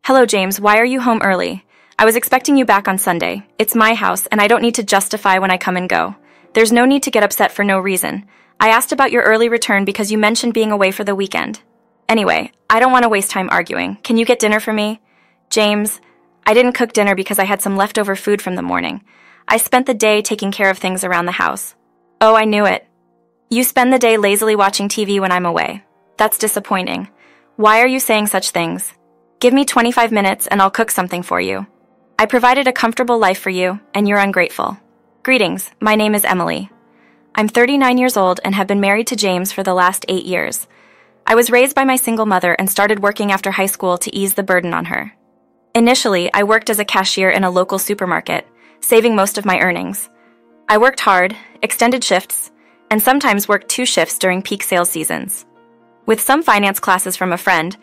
Hello, James. Why are you home early? I was expecting you back on Sunday. It's my house, and I don't need to justify when I come and go. There's no need to get upset for no reason. I asked about your early return because you mentioned being away for the weekend. Anyway, I don't want to waste time arguing. Can you get dinner for me? James, I didn't cook dinner because I had some leftover food from the morning. I spent the day taking care of things around the house. Oh, I knew it. You spend the day lazily watching TV when I'm away. That's disappointing. Why are you saying such things? Give me 25 minutes and I'll cook something for you. I provided a comfortable life for you, and you're ungrateful. Greetings, my name is Emily. I'm 39 years old and have been married to James for the last 8 years. I was raised by my single mother and started working after high school to ease the burden on her. Initially, I worked as a cashier in a local supermarket, saving most of my earnings. I worked hard, extended shifts, and sometimes worked 2 shifts during peak sales seasons. With some finance classes from a friend,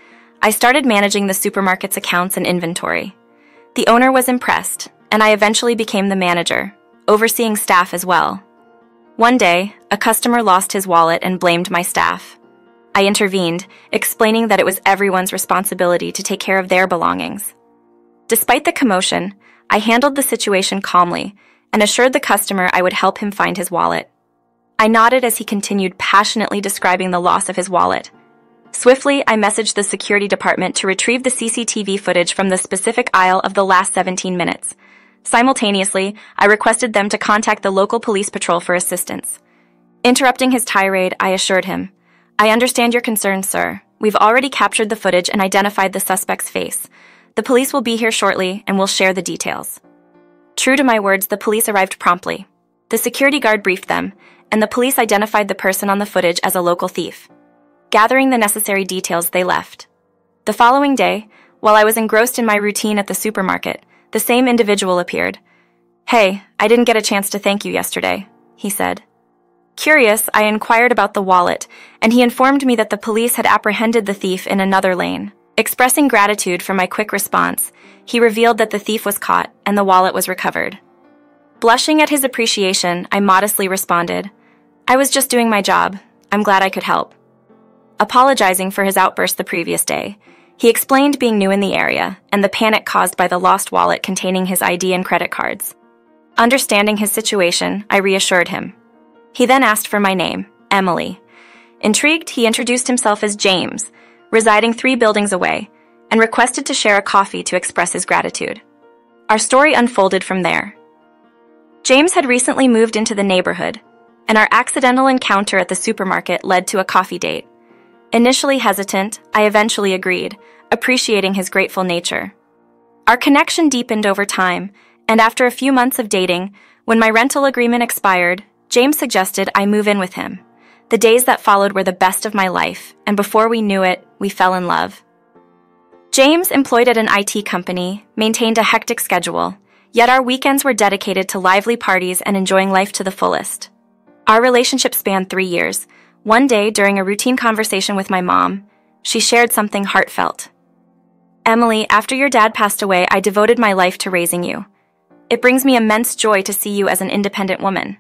I started managing the supermarket's accounts and inventory. The owner was impressed, and I eventually became the manager, overseeing staff as well. One day, a customer lost his wallet and blamed my staff. I intervened, explaining that it was everyone's responsibility to take care of their belongings. Despite the commotion, I handled the situation calmly and assured the customer I would help him find his wallet. I nodded as he continued passionately describing the loss of his wallet. Swiftly, I messaged the security department to retrieve the CCTV footage from the specific aisle of the last 17 minutes. Simultaneously, I requested them to contact the local police patrol for assistance. Interrupting his tirade, I assured him, I understand your concerns, sir. We've already captured the footage and identified the suspect's face. The police will be here shortly and will share the details. True to my words, the police arrived promptly. The security guard briefed them, and the police identified the person on the footage as a local thief. Gathering the necessary details, they left. The following day, while I was engrossed in my routine at the supermarket, the same individual appeared. Hey, I didn't get a chance to thank you yesterday, he said. Curious, I inquired about the wallet, and he informed me that the police had apprehended the thief in another lane. Expressing gratitude for my quick response, he revealed that the thief was caught and the wallet was recovered. Blushing at his appreciation, I modestly responded, I was just doing my job. I'm glad I could help. Apologizing for his outburst the previous day, he explained being new in the area and the panic caused by the lost wallet containing his ID and credit cards. Understanding his situation, I reassured him. He then asked for my name, Emily. Intrigued, he introduced himself as James, residing 3 buildings away, and requested to share a coffee to express his gratitude. Our story unfolded from there. James had recently moved into the neighborhood, and our accidental encounter at the supermarket led to a coffee date. Initially hesitant, I eventually agreed, appreciating his grateful nature. Our connection deepened over time, and after a few months of dating, when my rental agreement expired, James suggested I move in with him. The days that followed were the best of my life, and before we knew it, we fell in love. James, employed at an IT company, maintained a hectic schedule, yet our weekends were dedicated to lively parties and enjoying life to the fullest. Our relationship spanned 3 years. One day, during a routine conversation with my mom, she shared something heartfelt. Emily, after your dad passed away, I devoted my life to raising you. It brings me immense joy to see you as an independent woman.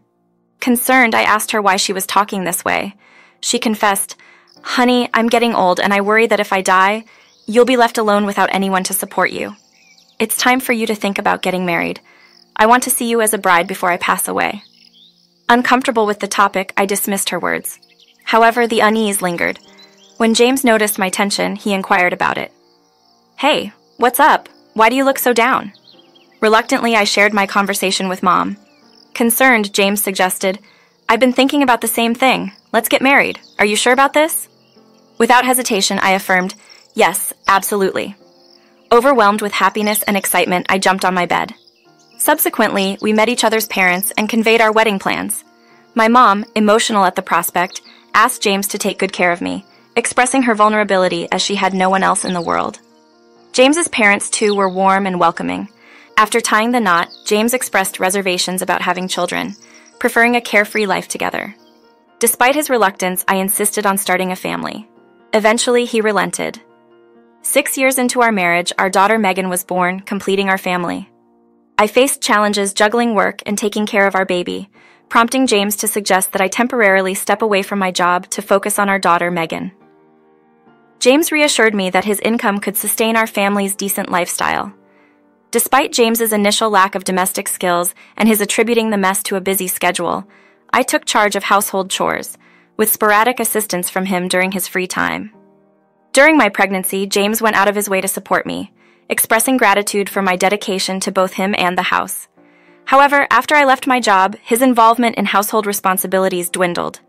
Concerned, I asked her why she was talking this way. She confessed, Honey, I'm getting old and I worry that if I die, you'll be left alone without anyone to support you. It's time for you to think about getting married. I want to see you as a bride before I pass away. Uncomfortable with the topic, I dismissed her words. However, the unease lingered. When James noticed my tension, he inquired about it. Hey, what's up? Why do you look so down? Reluctantly, I shared my conversation with Mom. Concerned, James suggested, I've been thinking about the same thing. Let's get married. Are you sure about this? Without hesitation, I affirmed, yes, absolutely. Overwhelmed with happiness and excitement, I jumped on my bed. Subsequently, we met each other's parents and conveyed our wedding plans. My mom, emotional at the prospect, asked James to take good care of me, expressing her vulnerability as she had no one else in the world. James's parents, too, were warm and welcoming. After tying the knot, James expressed reservations about having children, preferring a carefree life together. Despite his reluctance, I insisted on starting a family. Eventually, he relented. 6 years into our marriage, our daughter Megan was born, completing our family. I faced challenges juggling work and taking care of our baby, prompting James to suggest that I temporarily step away from my job to focus on our daughter Megan. James reassured me that his income could sustain our family's decent lifestyle. Despite James's initial lack of domestic skills and his attributing the mess to a busy schedule, I took charge of household chores, with sporadic assistance from him during his free time. During my pregnancy, James went out of his way to support me, expressing gratitude for my dedication to both him and the house. However, after I left my job, his involvement in household responsibilities dwindled.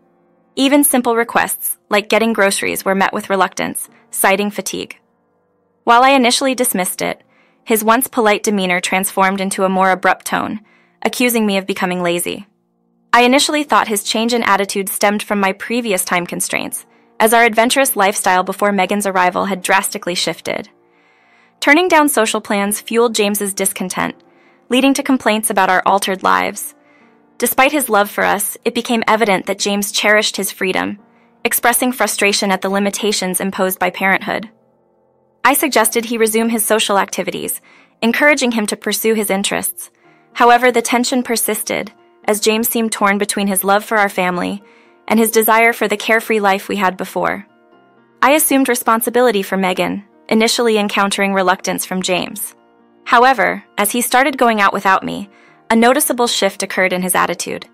Even simple requests, like getting groceries, were met with reluctance, citing fatigue. While I initially dismissed it, his once polite demeanor transformed into a more abrupt tone, accusing me of becoming lazy. I initially thought his change in attitude stemmed from my previous time constraints, as our adventurous lifestyle before Megan's arrival had drastically shifted. Turning down social plans fueled James's discontent, leading to complaints about our altered lives. Despite his love for us, it became evident that James cherished his freedom, expressing frustration at the limitations imposed by parenthood. I suggested he resume his social activities, encouraging him to pursue his interests. However, the tension persisted, as James seemed torn between his love for our family and his desire for the carefree life we had before. I assumed responsibility for Megan, initially encountering reluctance from James. However, as he started going out without me, a noticeable shift occurred in his attitude.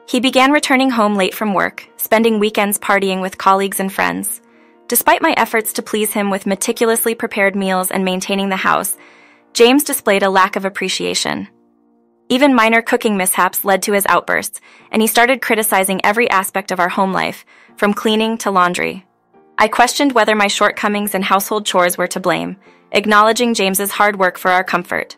He began returning home late from work, spending weekends partying with colleagues and friends. Despite my efforts to please him with meticulously prepared meals and maintaining the house, James displayed a lack of appreciation. Even minor cooking mishaps led to his outbursts, and he started criticizing every aspect of our home life, from cleaning to laundry. I questioned whether my shortcomings in household chores were to blame, acknowledging James's hard work for our comfort.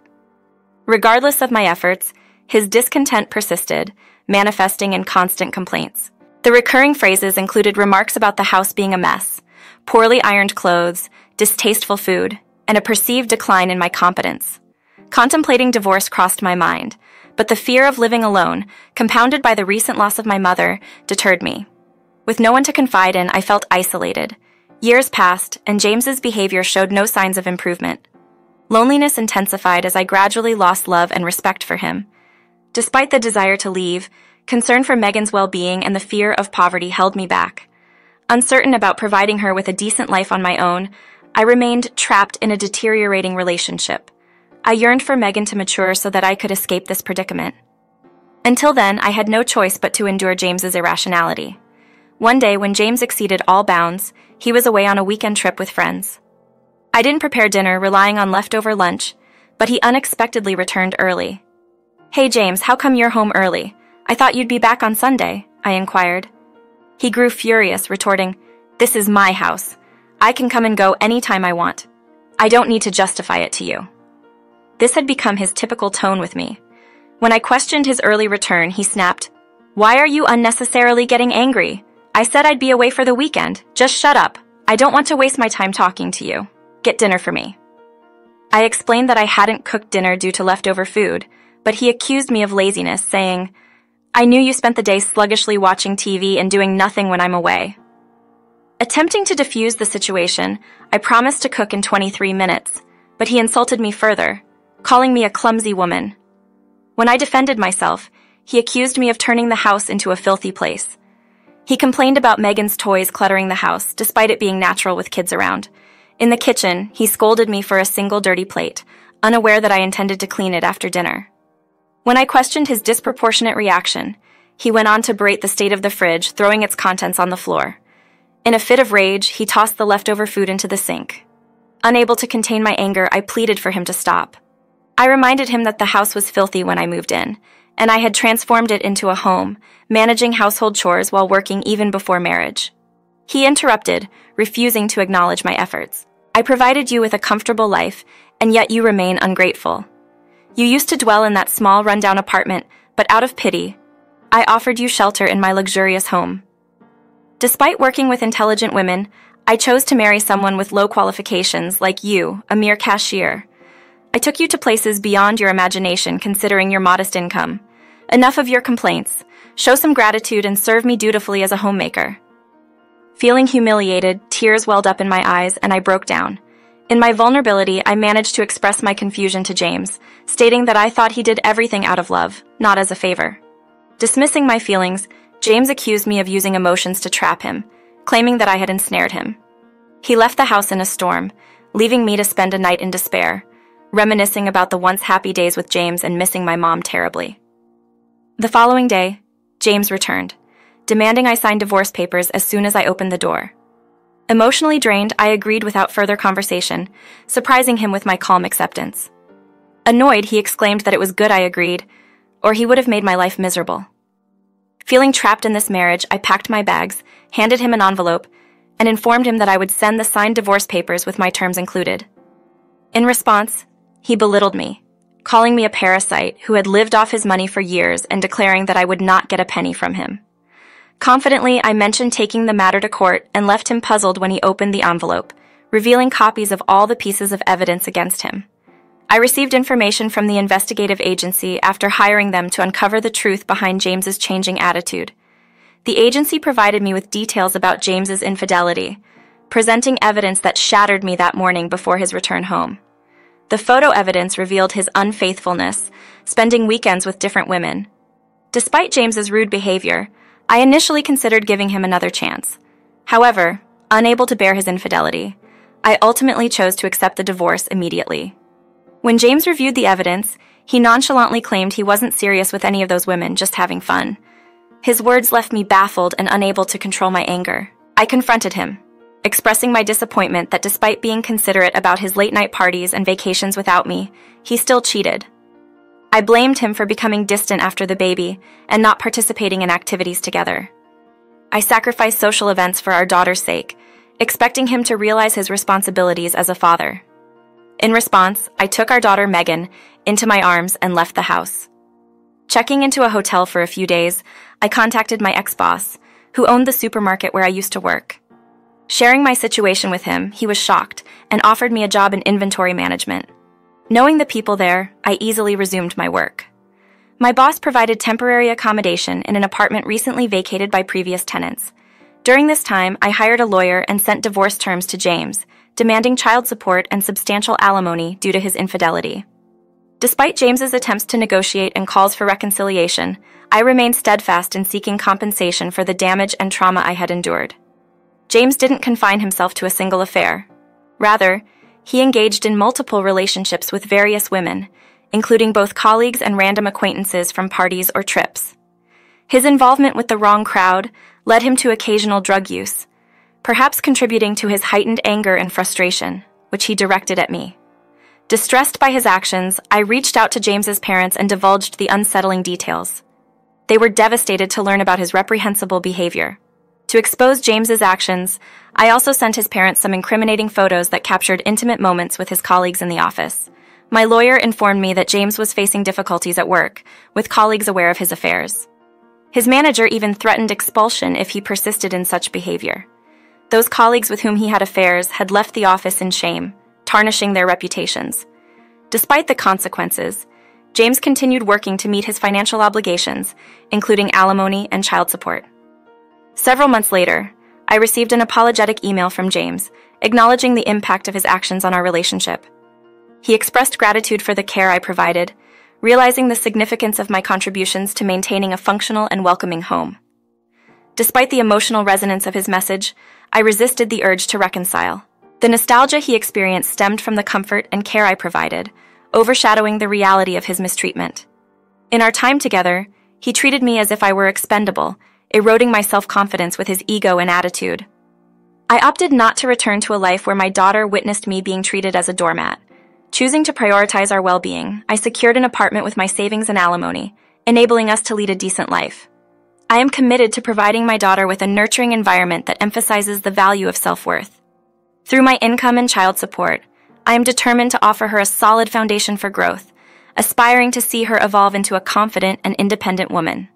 Regardless of my efforts, his discontent persisted, manifesting in constant complaints. The recurring phrases included remarks about the house being a mess, poorly ironed clothes, distasteful food, and a perceived decline in my competence. Contemplating divorce crossed my mind, but the fear of living alone, compounded by the recent loss of my mother, deterred me. With no one to confide in, I felt isolated. Years passed, and James's behavior showed no signs of improvement. Loneliness intensified as I gradually lost love and respect for him. Despite the desire to leave, concern for Megan's well-being and the fear of poverty held me back. Uncertain about providing her with a decent life on my own, I remained trapped in a deteriorating relationship. I yearned for Megan to mature so that I could escape this predicament. Until then, I had no choice but to endure James's irrationality. One day, when James exceeded all bounds, he was away on a weekend trip with friends. I didn't prepare dinner, relying on leftover lunch, but he unexpectedly returned early. "Hey James, how come you're home early? I thought you'd be back on Sunday," I inquired. He grew furious, retorting, "This is my house. I can come and go anytime I want. I don't need to justify it to you." This had become his typical tone with me. When I questioned his early return, he snapped, "Why are you unnecessarily getting angry? I said I'd be away for the weekend. Just shut up. I don't want to waste my time talking to you. Get dinner for me." I explained that I hadn't cooked dinner due to leftover food, but he accused me of laziness, saying, "I knew you spent the day sluggishly watching TV and doing nothing when I'm away." Attempting to defuse the situation, I promised to cook in 23 minutes, but he insulted me further, calling me a clumsy woman. When I defended myself, he accused me of turning the house into a filthy place. He complained about Megan's toys cluttering the house, despite it being natural with kids around. In the kitchen, he scolded me for a single dirty plate, unaware that I intended to clean it after dinner. When I questioned his disproportionate reaction, he went on to berate the state of the fridge, throwing its contents on the floor. In a fit of rage, he tossed the leftover food into the sink. Unable to contain my anger, I pleaded for him to stop. I reminded him that the house was filthy when I moved in, and I had transformed it into a home, managing household chores while working even before marriage. He interrupted, refusing to acknowledge my efforts. "I provided you with a comfortable life, and yet you remain ungrateful. You used to dwell in that small, rundown apartment, but out of pity, I offered you shelter in my luxurious home. Despite working with intelligent women, I chose to marry someone with low qualifications like you, a mere cashier. I took you to places beyond your imagination considering your modest income. Enough of your complaints. Show some gratitude and serve me dutifully as a homemaker." Feeling humiliated, tears welled up in my eyes and I broke down. In my vulnerability, I managed to express my confusion to James, stating that I thought he did everything out of love, not as a favor. Dismissing my feelings, James accused me of using emotions to trap him, claiming that I had ensnared him. He left the house in a storm, leaving me to spend a night in despair, reminiscing about the once happy days with James and missing my mom terribly. The following day, James returned, demanding I sign divorce papers as soon as I opened the door. Emotionally drained, I agreed without further conversation, surprising him with my calm acceptance. Annoyed, he exclaimed that it was good I agreed, or he would have made my life miserable. Feeling trapped in this marriage, I packed my bags, handed him an envelope, and informed him that I would send the signed divorce papers with my terms included. In response, he belittled me, calling me a parasite who had lived off his money for years and declaring that I would not get a penny from him. Confidently, I mentioned taking the matter to court and left him puzzled when he opened the envelope, revealing copies of all the pieces of evidence against him. I received information from the investigative agency after hiring them to uncover the truth behind James's changing attitude. The agency provided me with details about James's infidelity, presenting evidence that shattered me that morning before his return home. The photo evidence revealed his unfaithfulness, spending weekends with different women. Despite James's rude behavior, I initially considered giving him another chance. However, unable to bear his infidelity, I ultimately chose to accept the divorce immediately. When James reviewed the evidence, he nonchalantly claimed he wasn't serious with any of those women, just having fun. His words left me baffled and unable to control my anger. I confronted him, expressing my disappointment that despite being considerate about his late-night parties and vacations without me, he still cheated. I blamed him for becoming distant after the baby and not participating in activities together. I sacrificed social events for our daughter's sake, expecting him to realize his responsibilities as a father. In response, I took our daughter Megan into my arms and left the house. Checking into a hotel for a few days, I contacted my ex-boss, who owned the supermarket where I used to work. Sharing my situation with him, he was shocked and offered me a job in inventory management. Knowing the people there, I easily resumed my work. My boss provided temporary accommodation in an apartment recently vacated by previous tenants. During this time, I hired a lawyer and sent divorce terms to James, demanding child support and substantial alimony due to his infidelity. Despite James's attempts to negotiate and calls for reconciliation, I remained steadfast in seeking compensation for the damage and trauma I had endured. James didn't confine himself to a single affair. Rather, he engaged in multiple relationships with various women, including both colleagues and random acquaintances from parties or trips. His involvement with the wrong crowd led him to occasional drug use, perhaps contributing to his heightened anger and frustration, which he directed at me. Distressed by his actions, I reached out to James's parents and divulged the unsettling details. They were devastated to learn about his reprehensible behavior. To expose James's actions, I also sent his parents some incriminating photos that captured intimate moments with his colleagues in the office. My lawyer informed me that James was facing difficulties at work, with colleagues aware of his affairs. His manager even threatened expulsion if he persisted in such behavior. Those colleagues with whom he had affairs had left the office in shame, tarnishing their reputations. Despite the consequences, James continued working to meet his financial obligations, including alimony and child support. Several months later, I received an apologetic email from James, acknowledging the impact of his actions on our relationship. He expressed gratitude for the care I provided, realizing the significance of my contributions to maintaining a functional and welcoming home. Despite the emotional resonance of his message, I resisted the urge to reconcile. The nostalgia he experienced stemmed from the comfort and care I provided, overshadowing the reality of his mistreatment. In our time together, he treated me as if I were expendable, eroding my self-confidence with his ego and attitude. I opted not to return to a life where my daughter witnessed me being treated as a doormat. Choosing to prioritize our well-being, I secured an apartment with my savings and alimony, enabling us to lead a decent life. I am committed to providing my daughter with a nurturing environment that emphasizes the value of self-worth. Through my income and child support, I am determined to offer her a solid foundation for growth, aspiring to see her evolve into a confident and independent woman.